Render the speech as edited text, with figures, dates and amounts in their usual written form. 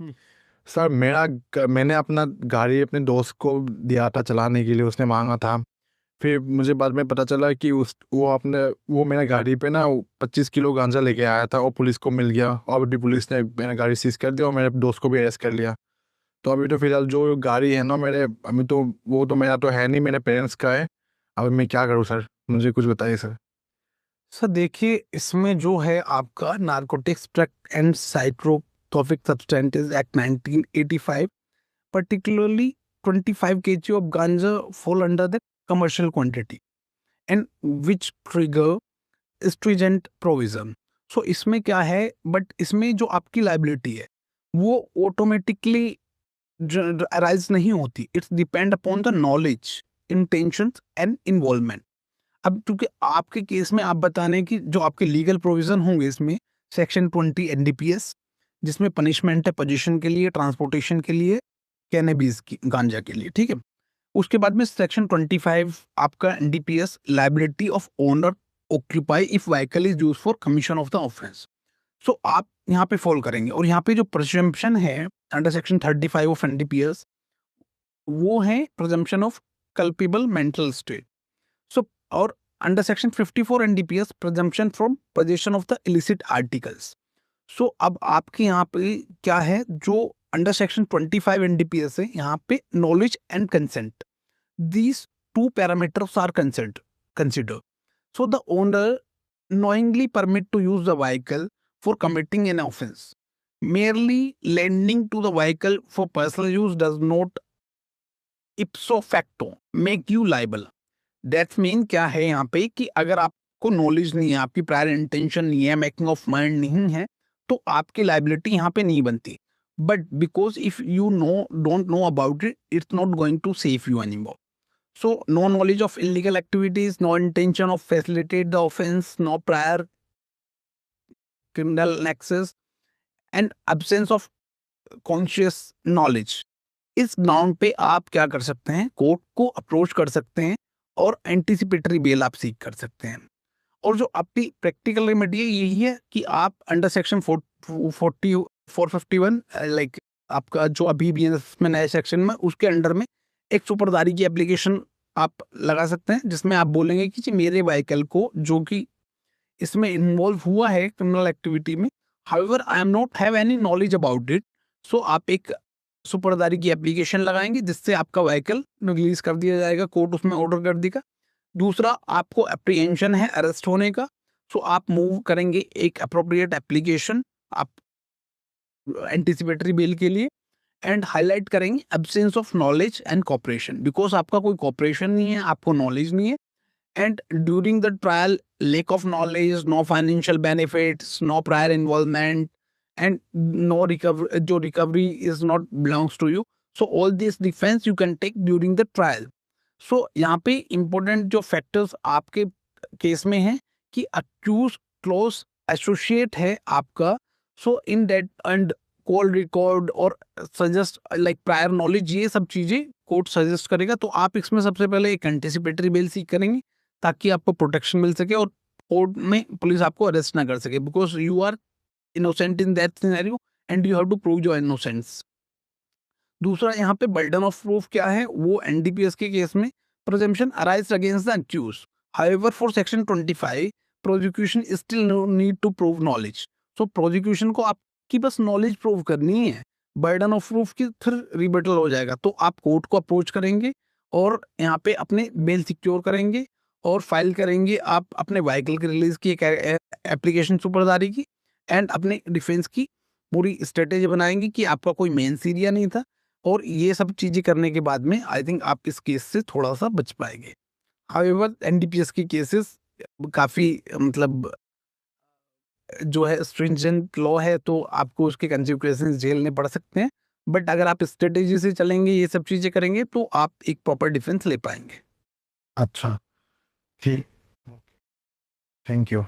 हम्म। Sir मैंने अपना गाड़ी अपने दोस्त को दिया था चलाने के लिए, उसने मांगा था। फिर मुझे बाद में पता चला कि उस वो मेरा गाड़ी पे ना 25 किलो गांजा लेके आया था और पुलिस को मिल गया, और अभी पुलिस ने मेरा गाड़ी सीज कर दिया और मेरे दोस्त को भी अरेस्ट कर लिया। तो अभी तो फिलहाल जो गाड़ी है ना मेरे, अभी तो वो तो मेरा तो है नहीं, मेरे पेरेंट्स का है। अभी मैं क्या करूँ सर, मुझे कुछ बताइए सर। सर देखिए, इसमें जो है आपका narcotics drug and psychotropic substances act 1985, particularly 25 kg of ganja fall under the commercial quantity and which trigger stringent provision. सो इसमें क्या है, बट इसमें जो आपकी लाइबिलिटी है वो ऑटोमेटिकली अराइज नहीं होती। It's depend upon the knowledge, intention and involvement. अब क्योंकि आपके केस में आप बताने की जो आपके लीगल प्रोविजन होंगे इसमें सेक्शन 20 एनडीपीएस, जिसमें पनिशमेंट है पोजीशन के लिए, ट्रांसपोर्टेशन के लिए, कैनबिस की गांजा के लिए, ठीक है। उसके बाद में सेक्शन 25 आपका NDPS, liability of owner occupy if vehicle is use for commission of the offence. So आप यहाँ पे फॉलो करेंगे, और यहाँ पे जो प्रिजम्पशन है अंडर सेक्शन 35 ऑफ एनडीपीएस, वो है presumption of culpable mental state. So और under section 54 NDPS, presumption from position of the illicit articles. So अब आपके यहाँ पे क्या है, जो अंडर सेक्शन 25 एनडीपीएस है, यहाँ पे knowledge and consent, these two parameters are considered. So the owner knowingly permit to use the vehicle for committing an offense. Merely lending to the vehicle for personal use does not ipso facto make you liable. That mean क्या है यहाँ पे कि अगर आपको knowledge नहीं है, आपकी प्रायर इंटेंशन नहीं है, मेकिंग ऑफ माइंड नहीं है, तो आपकी लाइबिलिटी यहाँ पे नहीं बनती। But because if you know don't know about it, it's not going to save you any more. So, no knowledge of illegal activities, no intention of facilitate the offense, no prior criminal nexus, and absence of conscious knowledge. इस ground पे आप क्या कर सकते हैं, court को approach कर सकते हैं और एंटीसिपेटरी बेल आप सीख कर सकते हैं। और जो आपकी प्रैक्टिकल रेमेडी है यही है कि आप अंडर सेक्शन 451, लाइक आपका जो अभी भी में नए सेक्शन में, उसके अंडर में एक सुपरदारी की एप्लीकेशन आप लगा सकते हैं, जिसमें आप बोलेंगे कि जी मेरे व्हीकल को जो कि इसमें इन्वॉल्व हुआ है क्रिमिनल एक्टिविटी में, however I am not have any knowledge about it. So आप एक सुपरदारी की एप्लीकेशन लगाएंगे, जिससे आपका व्हीकल रिलीज कर दिया जाएगा, कोर्ट उसमें ऑर्डर कर देगा। दूसरा, आपको अप्रीहेंशन है अरेस्ट होने का, सो आप मूव करेंगे एक अप्रोप्रिएट एप्लीकेशन आप एंटिसिपेटरी बेल के लिए, एंड हाईलाइट करेंगे absence of knowledge and cooperation, because आपका कोई कॉपरेशन नहीं है, आपको नॉलेज नहीं है। And during the trial, lack of knowledge, no financial benefits, no prior involvement, and no recovery, जो recovery is not belongs to you. So all these defense you can take during the trial. So यहाँ पे important जो factors आपके case में है कि accused close associate है आपका, so in that and call record और सजेस्ट लाइक प्रायर नॉलेज, ये सब चीजें कोर्ट सजेस्ट करेगा। तो आप इसमें सबसे पहले एक एंटिसिपेटरी बेल सीख करेंगे, ताकि आपको प्रोटेक्शन मिल सके और कोर्ट में पुलिस आपको अरेस्ट ना कर सके, because you are innocent in that scenario and you have to prove your innocence. दूसरा, यहाँ पे बर्डन ऑफ प्रूफ क्या है, वो एनडीपीएस के केस में presumption arise against the accused. However for section 25 prosecution still need to prove knowledge. So prosecution को आपकी बस नॉलेज प्रूव करनी है, बर्डन ऑफ प्रूफ की फिर रिबेटल हो जाएगा। तो आप कोर्ट को अप्रोच करेंगे और यहाँ पे अपने बेल सिक्योर करेंगे और फाइल करेंगे आप अपने व्हीकल के रिलीज की एक एप्लीकेशन सुपरदारी की, एंड अपने डिफेंस की पूरी स्ट्रेटेजी बनाएंगे कि आपका कोई मेन सीरिया नहीं था। और ये सब चीजें करने के बाद में आई थिंक आप इस केस से थोड़ा सा बच पाएंगे। हाउएवर एनडीपीएस के केसेस काफी मतलब जो है स्ट्रिंजेंट लॉ है, तो आपको उसके कंसिक्वेंसेस झेलने पड़ सकते हैं। बट अगर आप स्ट्रेटेजी से चलेंगे, ये सब चीजें करेंगे, तो आप एक प्रॉपर डिफेंस ले पाएंगे। अच्छा, ठीक, थैंक यू।